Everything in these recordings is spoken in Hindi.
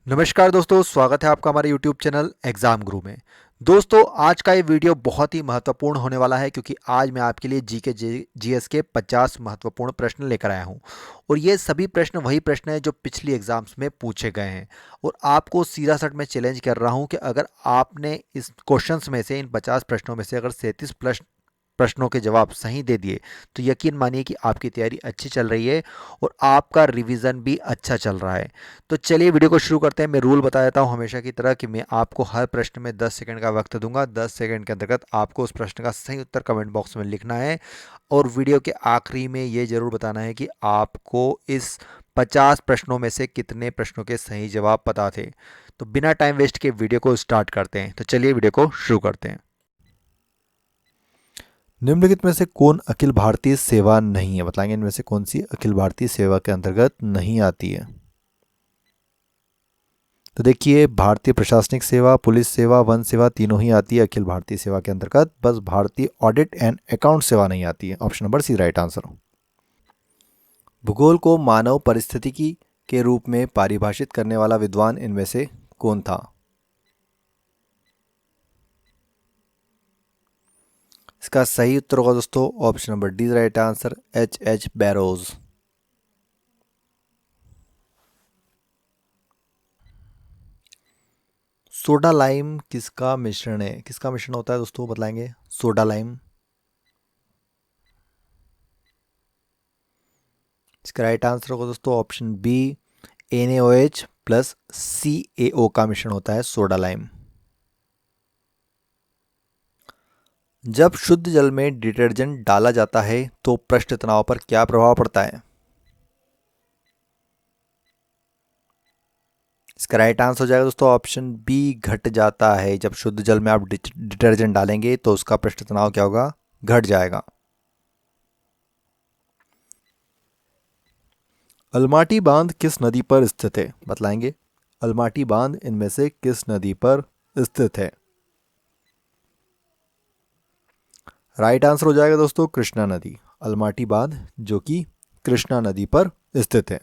नमस्कार दोस्तों, स्वागत है आपका हमारे YouTube चैनल एग्जाम गुरु में। दोस्तों, आज का ये वीडियो बहुत ही महत्वपूर्ण होने वाला है क्योंकि आज मैं आपके लिए जीएस के 50 महत्वपूर्ण प्रश्न लेकर आया हूं। और ये सभी प्रश्न वही प्रश्न हैं जो पिछली एग्जाम्स में पूछे गए हैं। और आपको सीधा सट मैं चैलेंज कर रहा हूं कि अगर आपने इस क्वेश्चंस में से, इन 50 प्रश्नों में से अगर 37 प्लस प्रश्नों के जवाब सही दे दिए तो यकीन मानिए कि आपकी तैयारी अच्छी चल रही है और आपका रिवीजन भी अच्छा चल रहा है। तो चलिए वीडियो को शुरू करते हैं। मैं रूल बता देता हूं हमेशा की तरह कि मैं आपको हर प्रश्न में 10 सेकंड का वक्त दूंगा। 10 सेकंड के अंतर्गत आपको उस प्रश्न का सही उत्तर कमेंट बॉक्स में लिखना है और वीडियो के आखिरी में ये जरूर बताना है कि आपको इस 50 प्रश्नों में से कितने प्रश्नों के सही जवाब पता थे। तो बिना टाइम वेस्ट के वीडियो को स्टार्ट करते हैं। तो चलिए वीडियो को शुरू करते हैं। निम्नलिखित में से कौन अखिल भारतीय सेवा नहीं है? बताएंगे इनमें से कौन सी अखिल भारतीय सेवा के अंतर्गत नहीं आती है। तो देखिए, भारतीय प्रशासनिक सेवा, पुलिस सेवा, वन सेवा तीनों ही आती है अखिल भारतीय सेवा के अंतर्गत। बस भारतीय ऑडिट एंड अकाउंट सेवा नहीं आती है। Option number C right answer. भूगोल को मानव परिस्थितिकी के रूप में परिभाषित करने वाला विद्वान इनमें से कौन था? इसका सही उत्तर होगा दोस्तों option number D right answer, H Barrows. Soda lime किसका मिश्रण है? किसका मिश्रण होता है दोस्तों, बताएंगे? Soda lime. इसका राइट आंसर होगा दोस्तों option B, NaOH plus CaO का मिश्रण होता है सोडा लाइम। जब शुद्ध जल में डिटर्जेंट डाला जाता है तो पृष्ठ तनाव पर क्या प्रभाव पड़ता है? इसका राइट आंसर हो जाएगा दोस्तों ऑप्शन बी, घट जाता है। जब शुद्ध जल में आप डिटर्जेंट डालेंगे तो उसका पृष्ठ तनाव क्या होगा? घट जाएगा। अलमाटी बांध किस नदी पर स्थित है? बतलाएंगे? अलमाटी बांध इनमें से किस नदी पर स्थित है? राइट आंसर हो जाएगा दोस्तों कृष्णा नदी। अलमाटी बांध जो कि कृष्णा नदी पर स्थित है।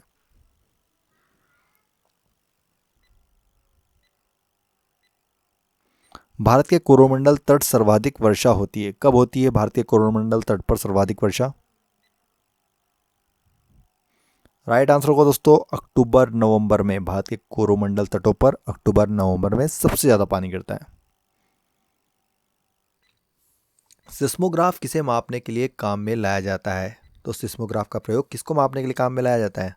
भारत के कोरोमंडल तट सर्वाधिक वर्षा होती है? कब होती है भारतीय कोरोमंडल तट पर सर्वाधिक वर्षा? राइट आंसर होगा दोस्तों अक्टूबर नवंबर में। भारत के कोरोमंडल तटों पर अक्टूबर नवंबर में सबसे ज्यादा पानी गिरता है। सिस्मोग्राफ किसे मापने के लिए काम में लाया जाता है? तो सिस्मोग्राफ का प्रयोग किसको मापने के लिए काम में लाया जाता है?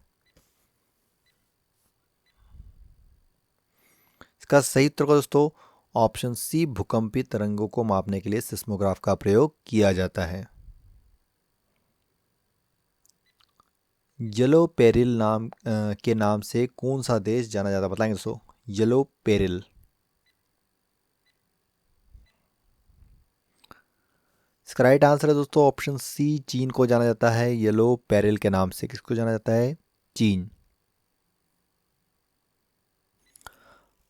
इसका सही उत्तर होगा दोस्तों ऑप्शन सी, भूकंपी तरंगों को मापने के लिए सिस्मोग्राफ का प्रयोग किया जाता है। येलो पेरिल के नाम से कौन सा देश जाना जाता है? बताएंगे दोस्तों? Yellow peril. इसका राइट आंसर है दोस्तों ऑप्शन सी, चीन को जाना जाता है येलो पेरिल के नाम से। किसको जाना जाता है? चीन।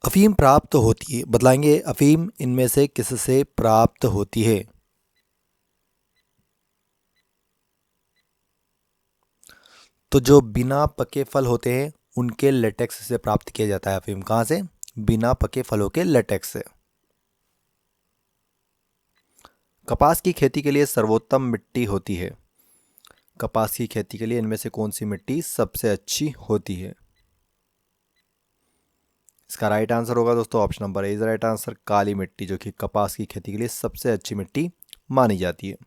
अफीम प्राप्त होती है? बतलाएंगे? अफीम इनमें से किससे प्राप्त होती है? तो जो बिना पके फल होते हैं उनके लेटेक्स से प्राप्त किया जाता है अफीम। कहाँ से? बिना पके फलों के लेटेक्स से। कपास की खेती के लिए सर्वोत्तम मिट्टी होती है? कपास की खेती के लिए इनमें से कौन सी मिट्टी सबसे अच्छी होती है? इसका राइट आंसर होगा दोस्तों option number A is right answer, काली मिट्टी, जो कि कपास की खेती के लिए सबसे अच्छी मिट्टी मानी जाती है।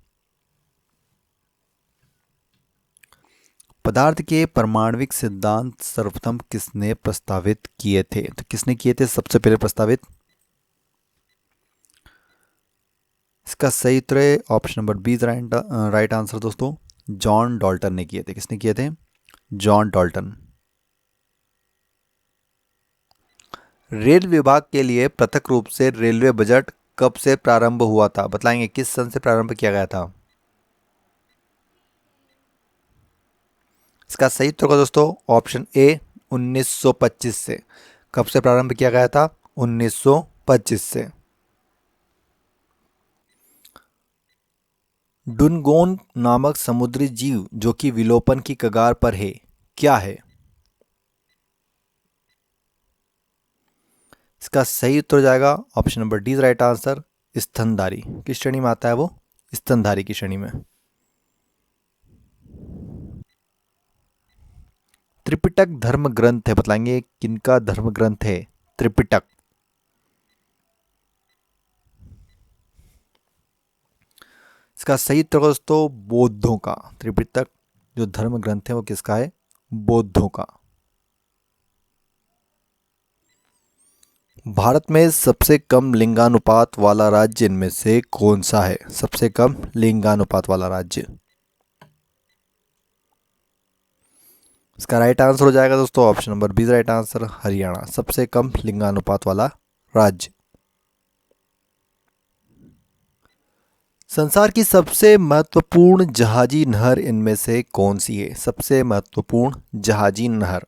पदार्थ के परमाणविक सिद्धांत सर्वप्रथम किसने प्रस्तावित किए थे? तो किसने किए थे सबसे पहले प्रस्तावित? इसका सही उत्तर है option number B right answer दोस्तों, जॉन डॉल्टन ने किए थे। किसने किए थे? John Dalton. रेल विभाग के लिए पृथक रूप से रेलवे बजट कब से प्रारंभ हुआ था? बतलाएंगे? किस सन से प्रारंभ किया गया था? इसका सही उत्तर होगा दोस्तों ऑप्शन ए, 1925 से। कब से प्रारंभ किया गया था? 1925 से। डुनगोन नामक समुद्री जीव जो कि विलोपन की कगार पर है, क्या है? इसका सही उत्तर हो जाएगा option number D is right answer, स्तनधारी। किस श्रेणी में आता है वो? स्तनधारी की श्रेणी में। त्रिपिटक धर्म ग्रंथ है, बतलाएंगे किनका धर्म ग्रंथ है त्रिपिटक? इसका सही उत्तर दोस्तों बौद्धों का। त्रिपिटक जो धर्म ग्रंथ है वो किसका है? बौद्धों का। भारत में सबसे कम लिंगानुपात वाला राज्य इनमें से कौन सा है? सबसे कम लिंगानुपात वाला राज्य। इसका राइट आंसर हो जाएगा दोस्तों option number B right answer, Haryana. सबसे कम लिंगानुपात वाला राज्य। संसार की सबसे महत्वपूर्ण जहाजी नहर इनमें से कौन सी है? सबसे महत्वपूर्ण जहाजी नहर।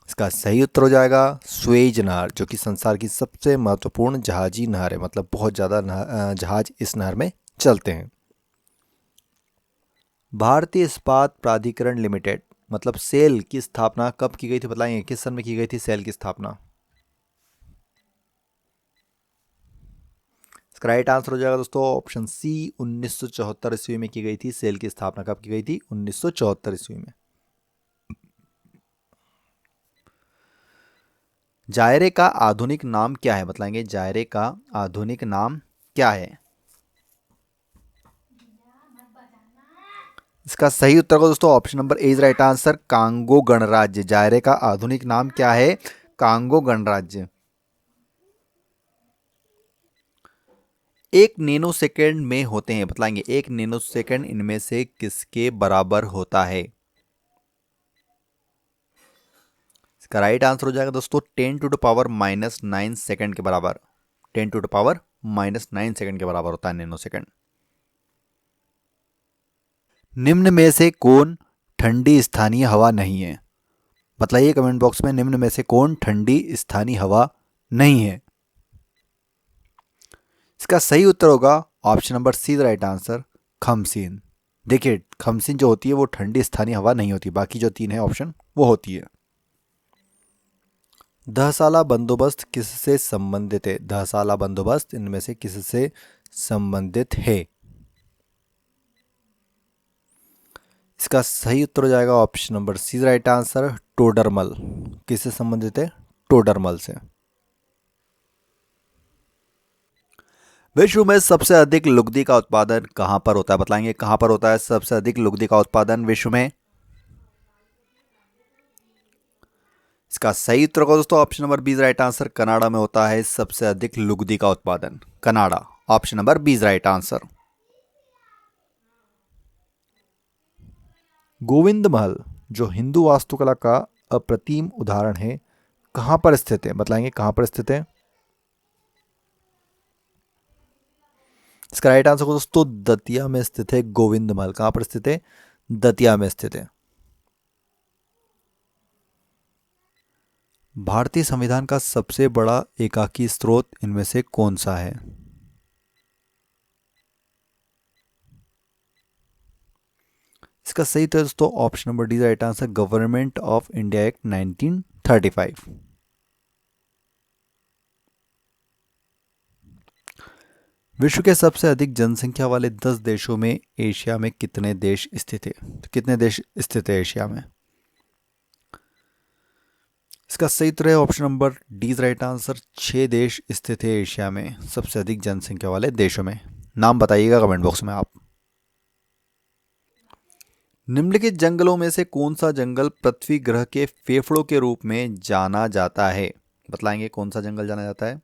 इसका सही उत्तर हो जाएगा स्वेज नहर, जो कि संसार की सबसे महत्वपूर्ण जहाजी नहर है। मतलब बहुत ज़्यादा जहाज इस नहर में चलते हैं। भारतीय इस्पात प्राधिकरण लिमिटेड मतलब सेल की स्थापना कब की गई थी? बताएंगे किस सन में की गई थी सेल की स्थापना? इसका राइट आंसर हो जाएगा दोस्तों ऑप्शन सी, 1974 ईस्वी में की गई थी। सेल की स्थापना कब की गई थी? 1974 ईस्वी में। जायरे का आधुनिक नाम क्या है? बताएंगे जायरे का आधुनिक नाम क्या है? इसका सही उत्तर को दोस्तों option number A is right answer, Congo गणराज्य। जायरे का आधुनिक नाम क्या है? कांगो गणराज्य। 1 नैनो सेकेंड में होते हैं, बताएंगे 1 नैनो सेकेंड इनमें से किसके बराबर होता है? इसका राइट आंसर हो जाएगा दोस्तों 10⁻⁻9 सेकेंड के बराबर। 10⁻⁻9 सेकेंड के बराबर होता है नैनो सेकेंड। निम्न में से कौन ठंडी स्थानीय हवा नहीं है? बताइए कमेंट बॉक्स में निम्न में से कौन ठंडी स्थानीय हवा नहीं है। इसका सही उत्तर होगा option number C right answer, khamsin. देखिए खमसीन जो होती है वो ठंडी स्थानीय हवा नहीं होती, बाकी जो 3 है ऑप्शन वो होती है। दहसाला बंदोबस्त किससे संबंधित है? दहसाला बंदोबस्त इनमें से किससे संबंधित है? इसका सही उत्तर हो जाएगा option number C right answer, Todarmal. किससे संबंधित है? टोडरमल से। विश्व में सबसे अधिक लुगदी का उत्पादन कहां पर होता है? बताएंगे कहां पर होता है सबसे अधिक लुगदी का उत्पादन विश्व में? इसका सही उत्तर होगा दोस्तों option number B right answer, Canada में होता है सबसे अधिक लुगदी का उत्पादन। Canada, option number B right answer. Govind Mahal जो हिंदू वास्तुकला का अप्रतिम उदाहरण है कहां पर स्थित है? बताएंगे कहां पर स्थित है? इसका राइट आंसर दोस्तों दतिया में स्थित है गोविंद महल। कहां पर स्थित है? दतिया में स्थित है। भारतीय संविधान का सबसे बड़ा एकाकी स्रोत इनमें से कौन सा है? इसका सही उत्तर दोस्तों option number D right answer, government of India act 1935। विश्व के सबसे अधिक जनसंख्या वाले 10 देशों में एशिया में कितने देश स्थित है? कितने देश स्थित है एशिया में? इसका सही उत्तर है option number D right answer, 6 देश स्थित है एशिया में सबसे अधिक जनसंख्या वाले देशों में। नाम बताइएगा कमेंट बॉक्स में आप। निम्नलिखित जंगलों में से कौन सा जंगल पृथ्वी ग्रह के फेफड़ों के रूप में जाना जाता है? बतलाएंगे कौन सा जंगल जाना जाता है?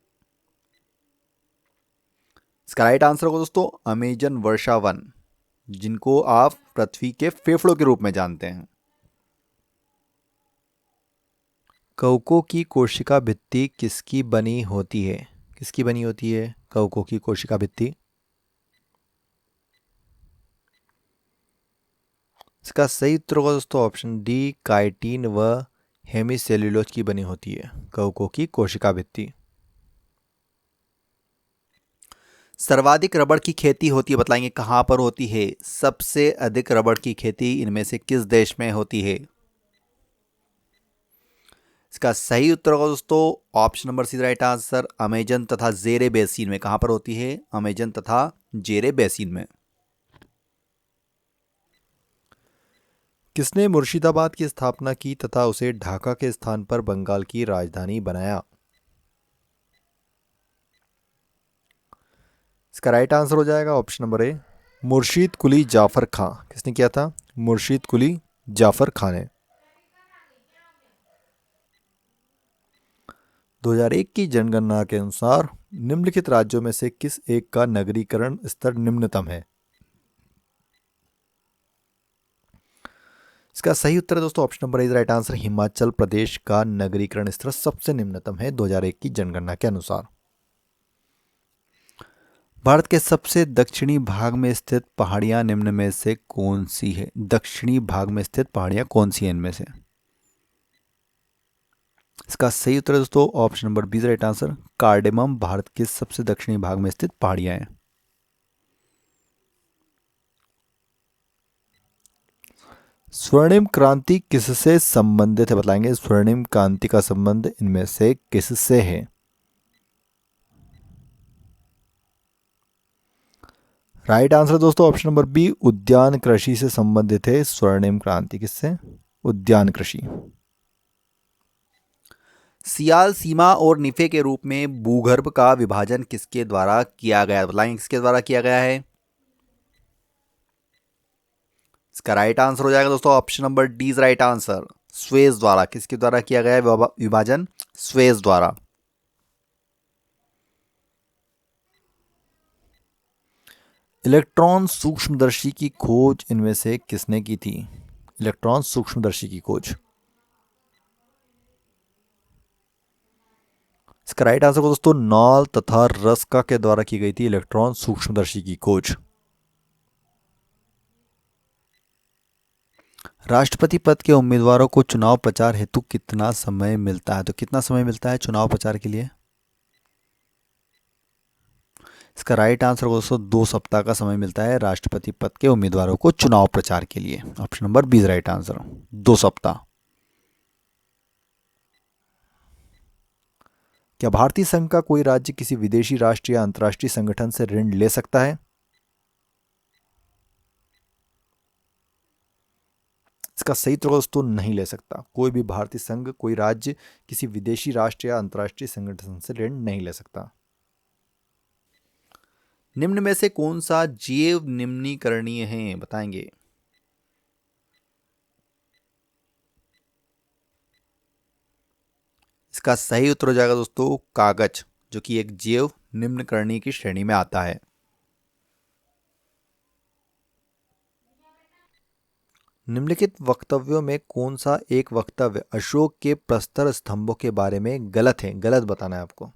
इसका राइट आंसर होगा दोस्तों अमेजन वर्षा वन, जिनको आप पृथ्वी के फेफड़ों के रूप में जानते हैं। कवकों की कोशिका भित्ति किसकी बनी होती है? किसकी बनी होती है कवकों की कोशिका भित्ति? इसका सही उत्तर होगा दोस्तों ऑप्शन डी, काइटिन व हेमिसेल्यूलोज की बनी होती है कवकों की कोशिका भित्ति। सर्वाधिक रबड़ की खेती होती है, बताएंगे कहां पर होती है? सबसे अधिक रबड़ की खेती इनमें से किस देश में होती है? इसका सही उत्तर होगा दोस्तों option number C right answer, Amazon तथा जेरे बेसिन में। कहां पर होती है? अमेजन तथा जेरे बेसिन में। किसने मुर्शिदाबाद की स्थापना की तथा उसे ढाका के स्थान पर बंगाल की राजधानी बनाया? इसका राइट आंसर हो जाएगा ऑप्शन नंबर ए, मुर्शीद कुली जाफर खां। किसने किया था? मुर्शीद कुली जाफर खां ने। 2001 की जनगणना के अनुसार निम्नलिखित राज्यों में से किस एक का नगरीकरण स्तर निम्नतम है? इसका सही उत्तर है दोस्तों option number A right answer, Himachal Pradesh का नगरीकरण स्तर सबसे निम्नतम है 2001 की जनगणना के अनुसार। भारत के सबसे दक्षिणी भाग में स्थित पहाड़ियां निम्न में से कौन सी है? दक्षिणी भाग में स्थित पहाड़ियां कौन सी हैं इनमें से? इसका सही उत्तर है दोस्तों option number B right answer, cardamom Bharat के सबसे दक्षिणी भाग में स्थित पहाड़ियां हैं। स्वर्णिम क्रांति किससे संबंधित है बताएंगे? स्वर्णिम क्रांति का संबंध इनमें से किससे है? राइट आंसर दोस्तों ऑप्शन नंबर बी, उद्यान कृषि से संबंधित है स्वर्णिम क्रांति। किससे? उद्यान कृषि। सियाल, सीमा और निफे के रूप में भूगर्भ का विभाजन किसके द्वारा किया गया? बताएंगे किसके द्वारा किया गया है? इसका राइट आंसर हो जाएगा दोस्तों option number D is right answer, Suez द्वारा। किसके द्वारा किया गया है विभाजन? स्वेज द्वारा। इलेक्ट्रॉन सूक्ष्मदर्शी की खोज इनमें से किसने की थी? इलेक्ट्रॉन सूक्ष्मदर्शी की खोज। इसका राइट आंसर दोस्तों नॉल तथा रस्का के द्वारा की गई थी इलेक्ट्रॉन सूक्ष्मदर्शी की खोज। राष्ट्रपति पद के उम्मीदवारों को चुनाव प्रचार हेतु कितना समय मिलता है? तो कितना समय मिलता है चुनाव प्रचार के लिए? इसका राइट आंसर दोस्तों 2 सप्ताह का समय मिलता है राष्ट्रपति पद के उम्मीदवारों को चुनाव प्रचार के लिए। Option number B right answer, 2 सप्ताह। क्या भारतीय संघ का कोई राज्य किसी विदेशी राष्ट्र या अंतर्राष्ट्रीय संगठन से ऋण ले सकता है? इसका सही उत्तर दोस्तों नहीं ले सकता। कोई भी भारतीय संघ, कोई राज्य किसी विदेशी राष्ट्र या अंतर्राष्ट्रीय संगठन से ऋण नहीं ले सकता। निम्न में से कौन सा जैव निम्नीकरणीय है बताएंगे? इसका सही उत्तर हो जाएगा दोस्तों कागज, जो कि एक जैव निम्नीकरणीय की श्रेणी में आता है। निम्नलिखित वक्तव्यों में कौन सा एक वक्तव्य अशोक के प्रस्तर स्तंभों के बारे में गलत है? गलत बताना है आपको।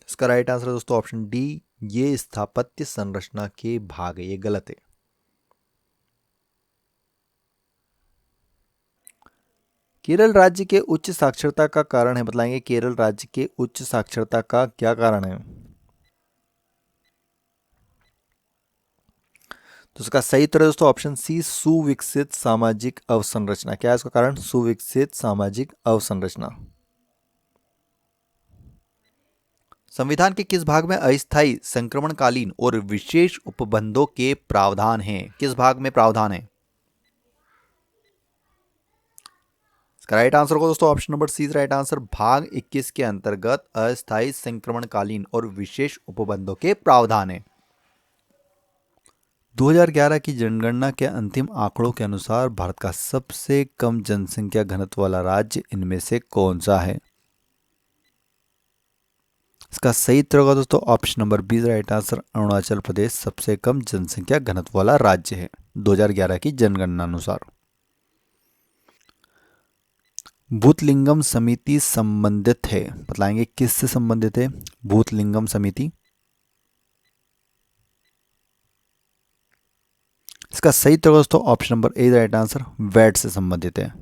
इसका राइट आंसर है दोस्तों ऑप्शन डी, ये स्थापत्य संरचना के भाग है। ये गलत है। केरल राज्य के उच्च साक्षरता का कारण है बताएंगे? केरल राज्य के उच्च साक्षरता का क्या कारण है? तो इसका सही उत्तर है दोस्तों ऑप्शन सी, सुविकसित सामाजिक अवसंरचना। क्या है इसका कारण? सुविकसित सामाजिक अवसंरचना। संविधान के किस भाग में अस्थायी, संक्रमणकालीन और विशेष उपबंधों के प्रावधान हैं? किस भाग में प्रावधान है? इसका राइट आंसर होगा दोस्तों option number C right answer, भाग 21 के अंतर्गत अस्थायी, संक्रमणकालीन और विशेष उपबंधों के प्रावधान है। 2011 की जनगणना के अंतिम आंकड़ों के अनुसार भारत का सबसे कम जनसंख्या घनत्व वाला राज्य इनमें से कौन सा है? इसका सही उत्तर होगा दोस्तों option number B right answer, Arunachal Pradesh सबसे कम जनसंख्या घनत्व वाला राज्य है 2011 की जनगणना अनुसार। भूतलिंगम समिति संबंधित है बताएंगे? किससे संबंधित है भूतलिंगम समिति? इसका सही उत्तर दोस्तों option number A right answer, VAT से संबंधित है।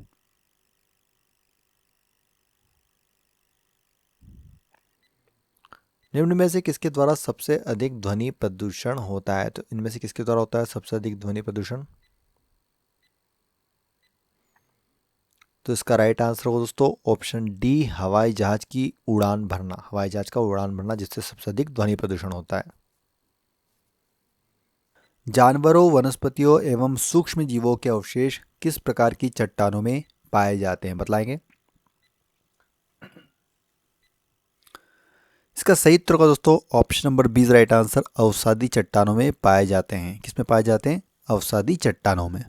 निम्न में से किसके द्वारा सबसे अधिक ध्वनि प्रदूषण होता है? तो इनमें से किसके द्वारा होता है सबसे अधिक ध्वनि प्रदूषण? तो इसका राइट आंसर होगा दोस्तों ऑप्शन डी, हवाई जहाज की उड़ान भरना, हवाई जहाज का उड़ान भरना जिससे सबसे अधिक ध्वनि प्रदूषण होता है। जानवरों, वनस्पतियों एवं सूक्ष्म जीवों के अवशेष किस प्रकार की चट्टानों में पाए जाते हैं, बतलाएंगे। इसका सही उत्तर होगा दोस्तों option number B right answer, अवसादी चट्टानों में पाए जाते हैं। किसमें पाए जाते हैं? अवसादी चट्टानों में।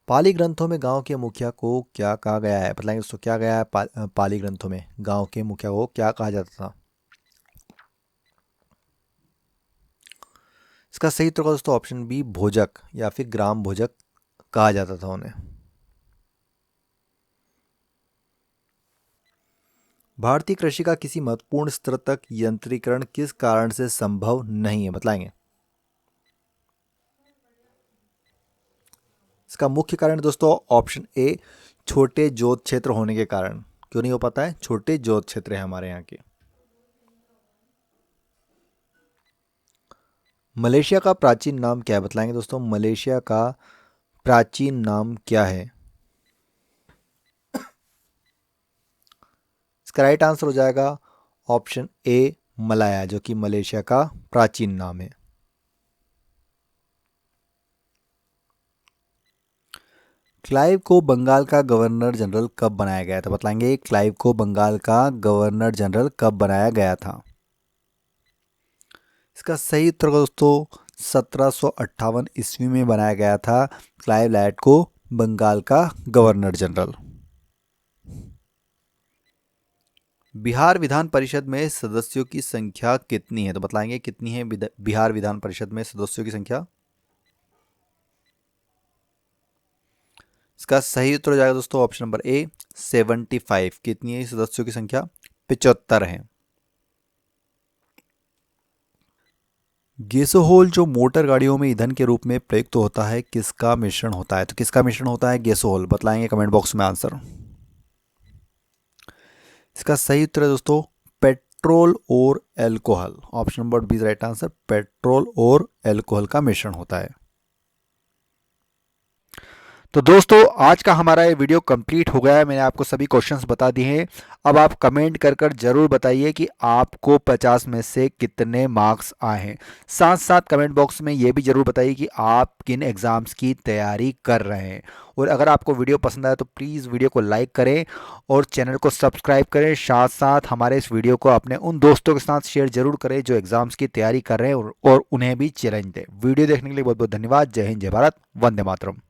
पाली ग्रंथों में गांव के मुखिया को क्या कहा गया है, बताएंगे दोस्तों क्या गया है पाली ग्रंथों में गांव के मुखिया को क्या कहा जाता था। इसका सही उत्तर होगा दोस्तों ऑप्शन बी, भोजक या फिर ग्राम भोजक कहा जाता था उन्हें। भारतीय कृषि का किसी महत्वपूर्ण स्तर तक यंत्रीकरण किस कारण से संभव नहीं है, बताएंगे। इसका मुख्य कारण दोस्तों ऑप्शन ए, छोटे जोत क्षेत्र होने के कारण। क्यों नहीं हो पाता है? छोटे जोत क्षेत्र है हमारे यहाँ के। मलेशिया का प्राचीन नाम क्या है, बतलाएंगे दोस्तों। मलेशिया का प्राचीन नाम क्या है? इसका राइट आंसर हो जाएगा ऑप्शन ए, मलाया, जो कि मलेशिया का प्राचीन नाम है। क्लाइव को बंगाल का गवर्नर जनरल कब बनाया गया था, बतलाएंगे। क्लाइव को बंगाल का गवर्नर जनरल कब बनाया गया था? इसका सही उत्तर दोस्तों 1758 ईस्वी में बनाया गया था क्लाइव लैट को बंगाल का गवर्नर जनरल। बिहार विधान परिषद में सदस्यों की संख्या कितनी है, तो बतलाएंगे कितनी है बिहार विधान परिषद में सदस्यों की संख्या। इसका सही उत्तर हो जाएगा दोस्तों ऑप्शन नंबर ए, 75। कितनी है सदस्यों की संख्या? 75 है। गैसोहोल जो मोटर गाड़ियों में ईंधन के रूप में प्रयुक्त होता है किसका मिश्रण होता है, तो किसका मिश्रण होता है गैसोहोल, बतलाएंगे कमेंट बॉक्स में आंसर। इसका सही उत्तर है दोस्तों पेट्रोल और alcohol, option number B right answer, petrol और एल्कोहल का मिश्रण होता है। तो दोस्तों आज का हमारा ये वीडियो कंप्लीट हो गया है। मैंने आपको सभी क्वेश्चंस बता दिए हैं। अब आप कमेंट कर जरूर बताइए कि आपको 50 में से कितने मार्क्स आए हैं। साथ साथ कमेंट बॉक्स में ये भी जरूर बताइए कि आप किन एग्ज़ाम्स की तैयारी कर रहे हैं। और अगर आपको वीडियो पसंद आया तो प्लीज़ वीडियो को लाइक करें और चैनल को सब्सक्राइब करें। साथ साथ हमारे इस वीडियो को अपने उन दोस्तों के साथ शेयर जरूर करें जो एग्ज़ाम्स की तैयारी कर रहे हैं और उन्हें भी चैलेंज दें। वीडियो देखने के लिए बहुत बहुत धन्यवाद। जय हिंद, जय भारत, वंदे मातरम।